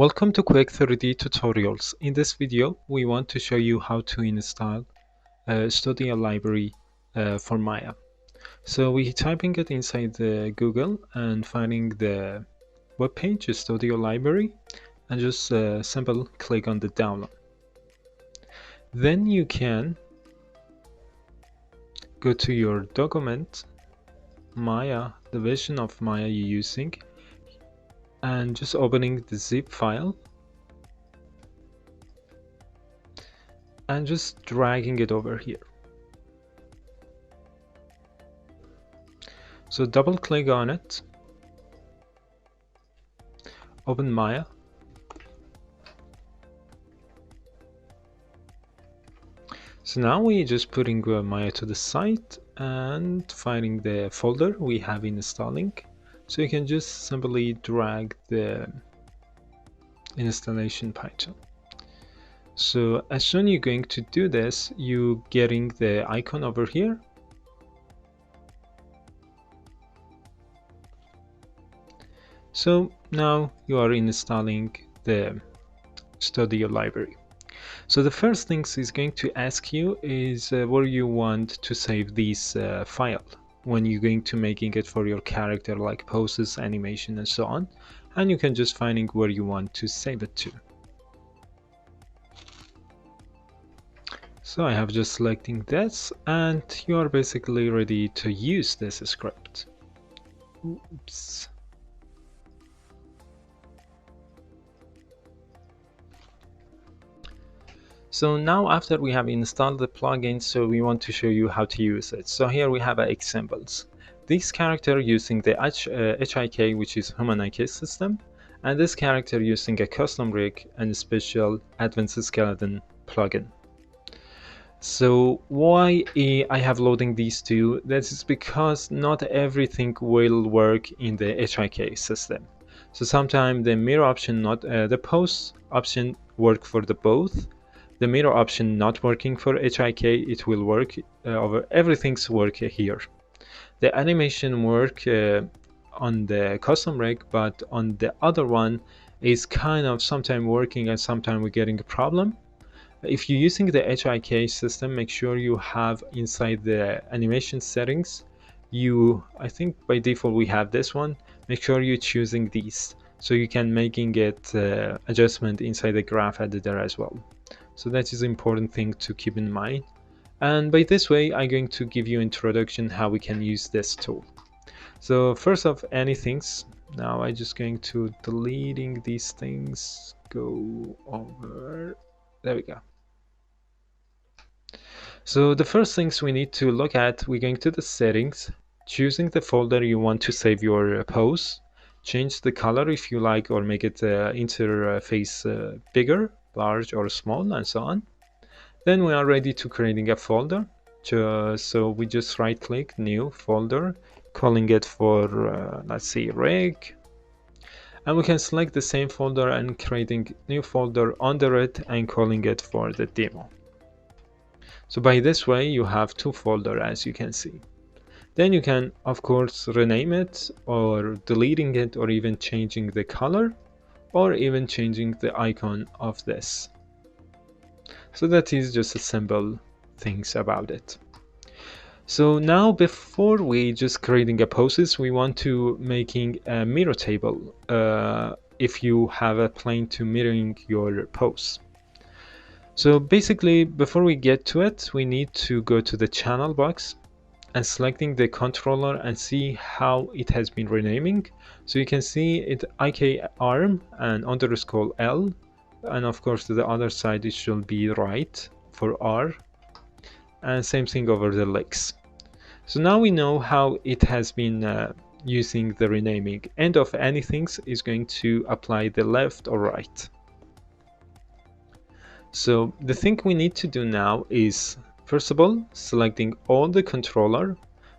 Welcome to Quick 3D Tutorials. In this video, we want to show you how to install Studio Library for Maya. So we typing it inside the Google and finding the web page, Studio Library, and just simple click on the download. Then you can go to your document, Maya, the version of Maya you're using, and just opening the zip file and just dragging it over here. So double click on it, open Maya, so now we're just putting Maya to the side and finding the folder we have installing. So you can just simply drag the installation Python. So as soon as you're going to do this, you getting the icon over here. So now you are installing the Studio Library. So the first things is going to ask you is where you want to save this file when you're going to making it for your character, like poses, animation, and so on. And you can just finding where you want to save it to. So I have just selecting this, and you are basically ready to use this script. Oops. So now after we have installed the plugin, so we want to show you how to use it. So here we have examples. This character using the HIK, which is Human IK system, and this character using a custom rig and a special advanced skeleton plugin. So why I have loading these two? That is because not everything will work in the HIK system. So sometimes the mirror option, not the pose option, work for the both. The mirror option not working for HIK, it will work over everything's work here. The animation work on the custom rig, but on the other one is kind of sometimes working and sometimes we're getting a problem. If you're using the HIK system, make sure you have inside the animation settings, I think by default we have this one, make sure you're choosing these so you can making it adjustment inside the graph editor as well. So that is an important thing to keep in mind. And by this way, I'm going to give you introduction how we can use this tool. So first of anything, now I'm just going to deleting these things, go over, there we go. So the first things we need to look at, we're going to the settings, choosing the folder you want to save your pose, change the color if you like, or make it interface bigger, large or small, and so on. Then we are ready to creating a folder. So we just right click, new folder, calling it for, let's see, rig. And we can select the same folder and creating new folder under it and calling it for the demo. So by this way, you have two folders as you can see. Then you can, of course, rename it or deleting it or even changing the color or even changing the icon of this. So that is just a simple things about it. So now before we just creating a poses, we want to making a mirror table if you have a plane to mirroring your pose. So basically before we get to it, we need to go to the channel box and selecting the controller and see how it has been renaming. So you can see it IK arm and underscore L, and of course to the other side it should be right for R, and same thing over the legs. So now we know how it has been using the renaming. End of anything is going to apply the left or right. So the thing we need to do now is first of all selecting all the controller,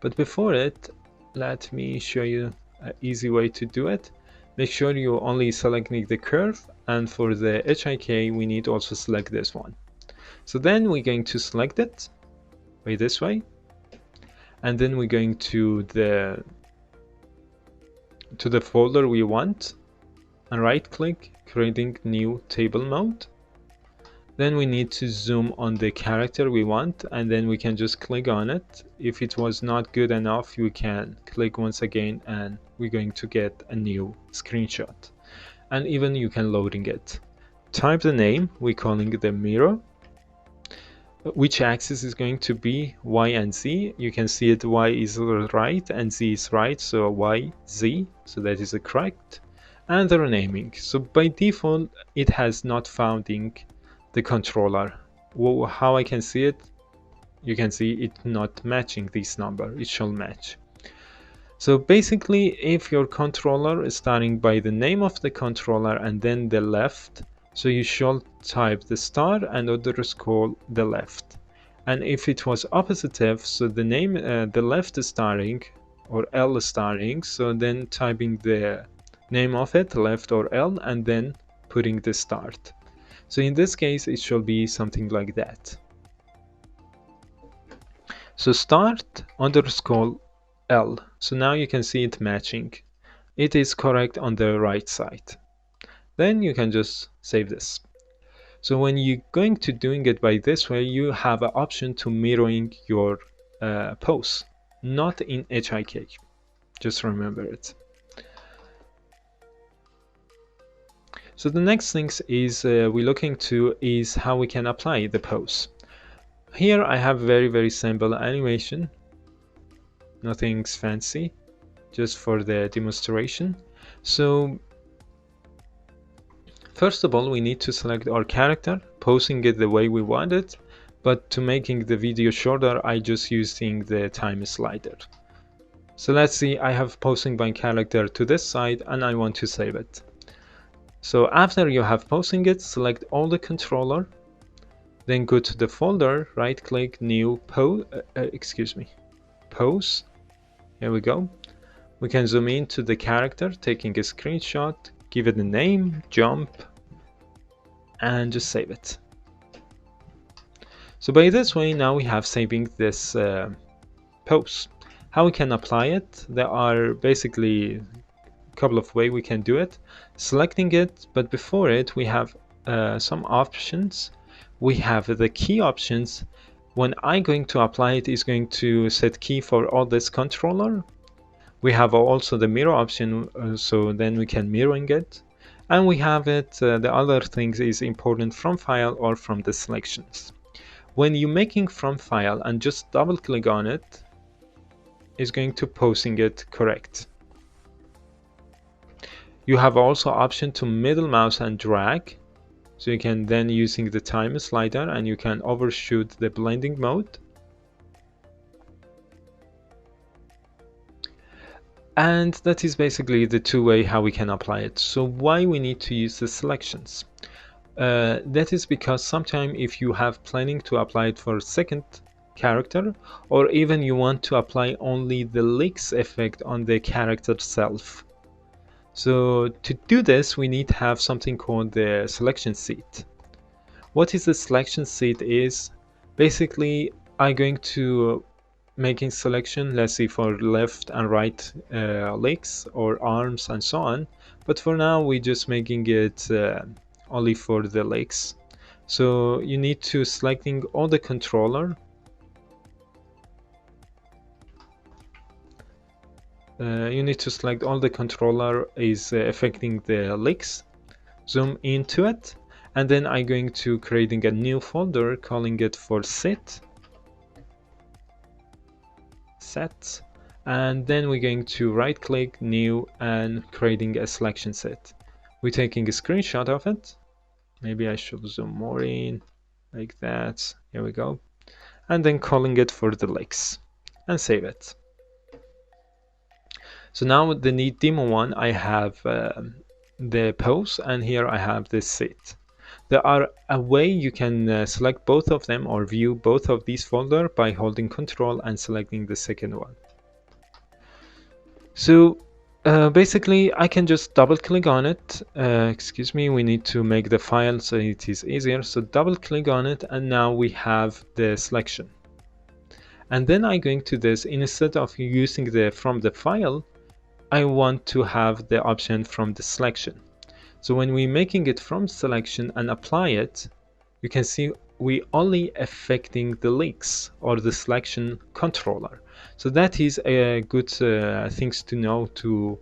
but before it let me show you an easy way to do it. Make sure you only selecting the curve, and for the HIK we need also select this one. So then we're going to select it by this way, and then we're going to the folder we want, and right click, creating new table mode. Then we need to zoom on the character we want, and then we can just click on it. If it was not good enough, you can click once again and we're going to get a new screenshot. And even you can loading it. Type the name, we're calling it the mirror. Which axis is going to be Y and Z. You can see it, Y is right and Z is right, so Y, Z, so that is correct. And the renaming. So by default, it has not founding the controller. How I can see it? You can see it not matching this number. It shall match. So basically, if your controller is starting by the name of the controller and then the left, so you should type the star and underscore the left. And if it was oppositive, so the name, the left is starting or L is starting, so then typing the name of it, left or L, and then putting the start. So in this case, it should be something like that. So start underscore L. So now you can see it matching. It is correct on the right side. Then you can just save this. So when you're going to doing it by this way, you have an option to mirroring your pose, not in HIK. Just remember it. So the next things is we're looking to is how we can apply the pose. Here I have very simple animation. Nothing's fancy, just for the demonstration. So first of all, we need to select our character, posing it the way we want it, but to making the video shorter, I just using the time slider. So let's see, I have posing my character to this side and I want to save it. So after you have posing it, select all the controller, then go to the folder, right click, new pose. Here we go. We can zoom in to the character, taking a screenshot, give it a name, jump, and just save it. So by this way, now we have saving this pose. How we can apply it? There are basically a couple of ways we can do it. Selecting it, but before it, we have some options. We have the key options. When I'm going to apply it, is going to set key for all this controller. We have also the mirror option, so then we can mirroring it. And we have it, the other things is important from file or from the selections. When you're making from file and just double click on it, is going to posing it correct. You have also option to middle mouse and drag. So you can then using the time slider and you can overshoot the blending mode. And that is basically the two-way how we can apply it. So why we need to use the selections? That is because sometimes if you have planning to apply it for a second character, or even you want to apply only the leaks effect on the character itself. So to do this, we need to have something called the selection seed. What is the selection seed is basically I'm going to making selection, let's see, for left and right legs or arms and so on. But for now, we're just making it only for the legs. So you need to selecting all the controller. You need to select all the controller is affecting the legs. Zoom into it. And then I'm going to creating a new folder, calling it for set. And then we're going to right click, new, and creating a selection set. We're taking a screenshot of it. Maybe I should zoom more in, like that. Here we go. And then calling it for the legs and save it. So now with the need demo one, I have the pose, and here I have this set. There are a way you can select both of them or view both of these folder by holding Control and selecting the second one. So basically I can just double click on it. Excuse me, we need to make the file so it is easier. So double click on it and now we have the selection. And then I'm going to this, instead of using the from the file, I want to have the option from the selection. So when we're making it from selection and apply it, you can see we only affecting the links or the selection controller. So that is a good things to know to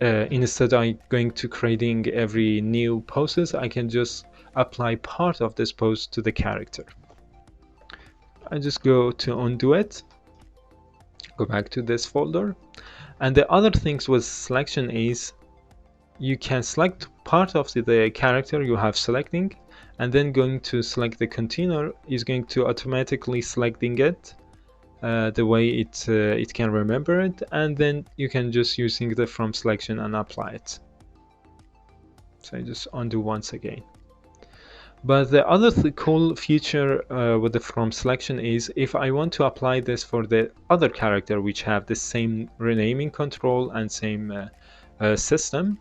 instead of going to creating every new poses, I can just apply part of this pose to the character. I just go to undo it, go back to this folder. And the other things with selection is you can select part of the character you have selecting, and then going to select the container is going to automatically selecting it the way it can remember it, and then you can just using the from selection and apply it. So I just undo once again. But the other cool feature with the from selection is if I want to apply this for the other character which have the same renaming control and same system,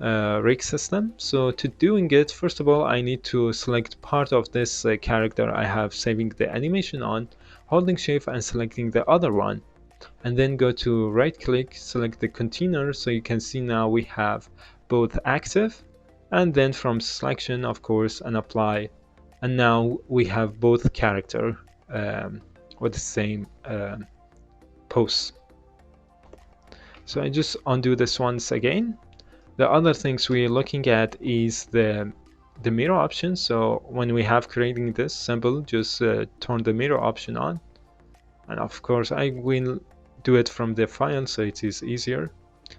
rig system. So to doing it, first of all, I need to select part of this character I have saving the animation on, holding shift and selecting the other one, and then go to right click, select the container. So you can see now we have both active, and then from selection, of course, and apply, and now we have both character with the same pose. So I just undo this once again. The other things we're looking at is the mirror option. So when we have creating this symbol, just turn the mirror option on, and of course I will do it from the file so it is easier.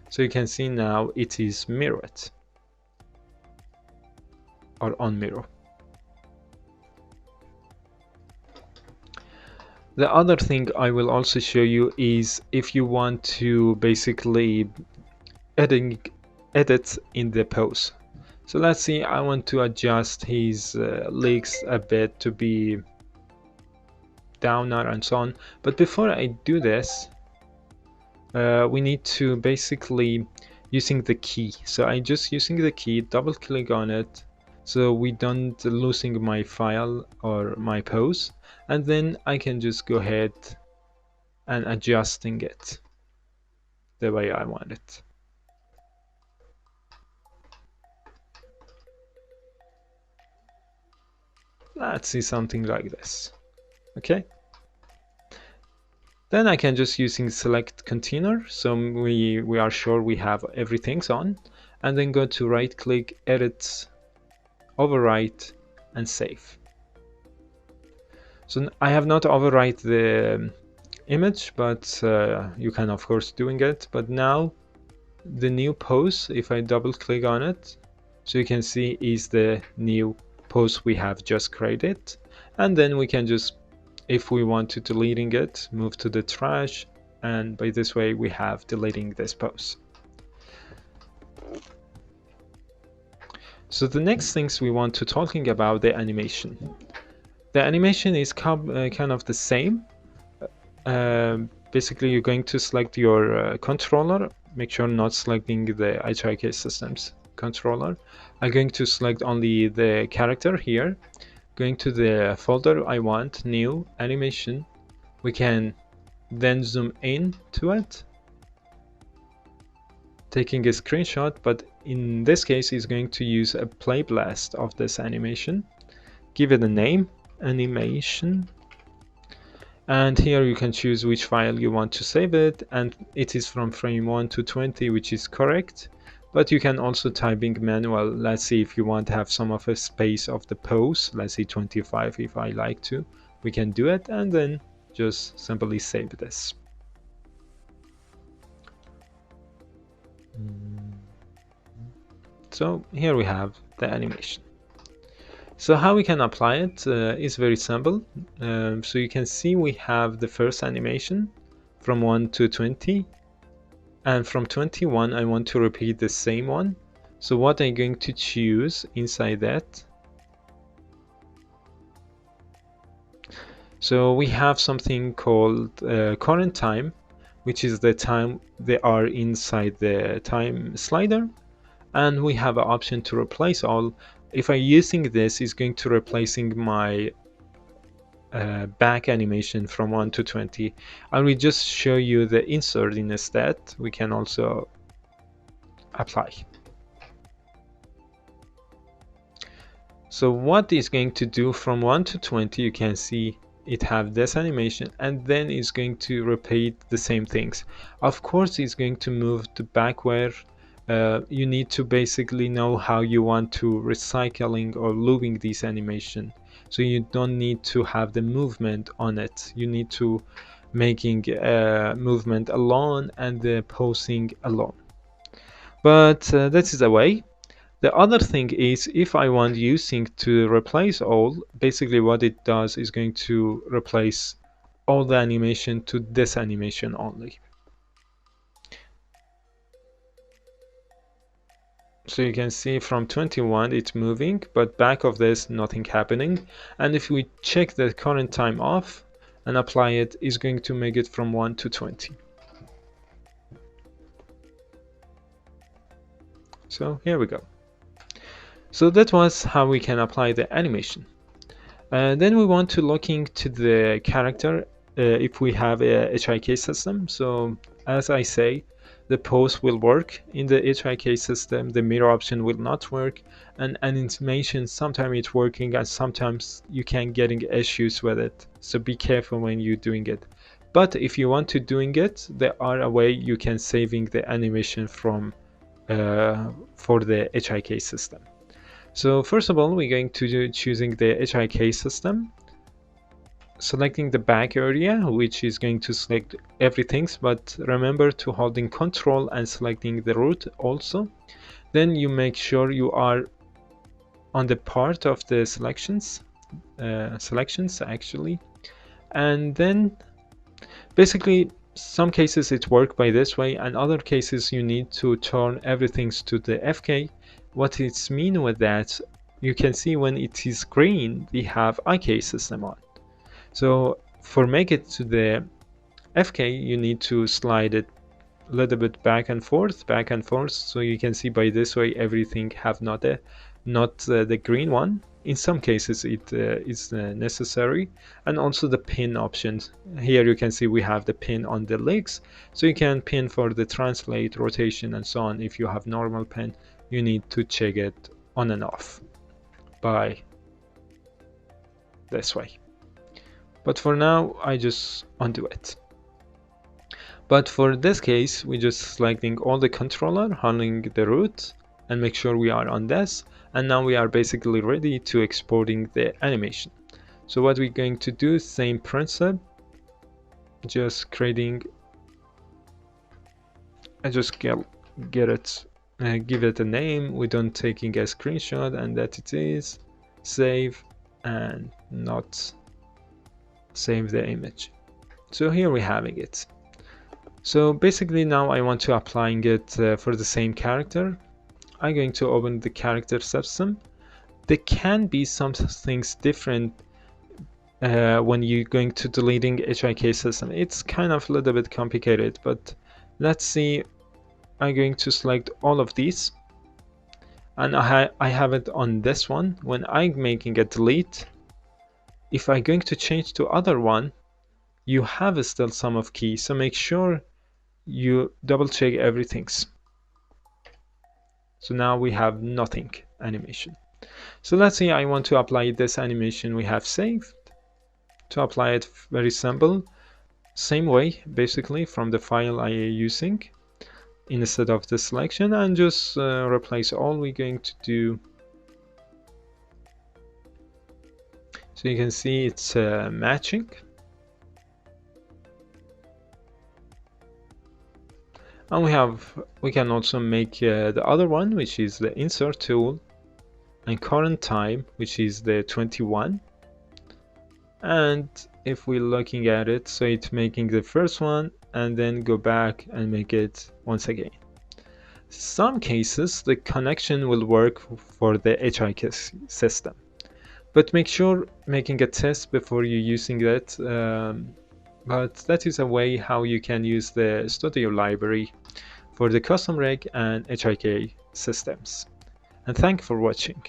So you can see now it is mirrored or on mirror. The other thing I will also show you is if you want to basically edit in the pose. So let's see, I want to adjust his legs a bit to be downer and so on. But before I do this, we need to basically using the key. So I just using the key, double click on it, so we don't losing my file or my pose, and then I can just go ahead and adjusting it the way I want it. Let's see something like this. Okay. Then I can just using select container, so we are sure we have everything's on, and then go to right click, edit, overwrite, and save. So I have not overwrite the image, but you can of course doing it. But now the new pose, if I double click on it, so you can see is the new pose we have just created, and then we can just, if we want to deleting it, move to the trash, and by this way we have deleting this pose. So the next things we want to talking about the animation. The animation is kind of the same. Basically you're going to select your controller, make sure not selecting the HIK systems controller. I'm going to select only the character here. Going to the folder I want, new animation. We can then zoom in to it, taking a screenshot, but in this case is going to use a play blast of this animation. Give it a name, animation, and here you can choose which file you want to save it, and it is from frame 1 to 20, which is correct. But you can also typing manual. Let's see if you want to have some of a space of the pose, let's say 25 if I like to, we can do it, and then just simply save this. So here we have the animation. So how we can apply it is very simple. So you can see we have the first animation from 1 to 20, and from 21 I want to repeat the same one. So what I'm going to choose inside that, so we have something called current time, which is the time they are inside the time slider, and we have an option to replace all. If I'm using this, is going to replacing my back animation from 1 to 20. I will just show you the insert instead. We can also apply. So what is going to do from 1 to 20, you can see it have this animation, and then it's going to repeat the same things. Of course, it's going to move to back where you need to basically know how you want to recycling or looping this animation. So you don't need to have the movement on it. You need to making movement alone and the posing alone. But that is a way. The other thing is, if I want using to replace all, basically what it does is going to replace all the animation to this animation only. So you can see from 21 it's moving, but back of this nothing happening. And if we check the current time off and apply it, is going to make it from 1 to 20. So here we go. So that was how we can apply the animation. Then we want to look into the character if we have a HIK system. So as I say, the pose will work in the HIK system, the mirror option will not work, and animation sometimes it's working and sometimes you can getting issues with it. So be careful when you're doing it. But if you want to doing it, there are a way you can saving the animation from for the HIK system. So first of all, we're going to do choosing the HIK system, selecting the back area, which is going to select everything, but remember to holding control and selecting the root also. Then you make sure you are on the part of the selections actually, and then basically some cases it works by this way, and other cases you need to turn everything to the FK. What it's mean with that, you can see when it is green, we have IK system on. So for make it to the FK, you need to slide it a little bit back and forth. So you can see by this way, everything have not the green one. In some cases it is necessary. And also the pin options. Here you can see we have the pin on the legs. So you can pin for the translate, rotation, and so on. If you have normal pin, you need to check it on and off by this way. But for now, I just undo it. But for this case, we just selecting all the controller, holding the root, and make sure we are on this. And now we are basically ready to exporting the animation. So what we're going to do, same principle, just creating, I just get it, give it a name. We don't taking a screenshot, and that it is save and not save the image. So here we're having it. So basically now I want to applying it for the same character. I'm going to open the character system. There can be some things different when you're going to deleting HIK system. It's kind of a little bit complicated, but let's see. I'm going to select all of these, and I have it on this one. When I'm making a delete, if I'm going to change to other one, you have still some of keys, so make sure you double check everything. So now we have nothing animation. So let's say I want to apply this animation we have saved. To apply it, very simple, same way basically from the file I am using instead of the selection, and just replace all. We're going to do, so you can see it's matching. And we can also make the other one, which is the insert tool, and current time, which is the 21. And if we're looking at it, so it's making the first one and then go back and make it once again. Some cases the connection will work for the HIK system, but make sure making a test before you using that. But that is a way how you can use the Studio library for the custom rig and HIK systems. And thank you for watching.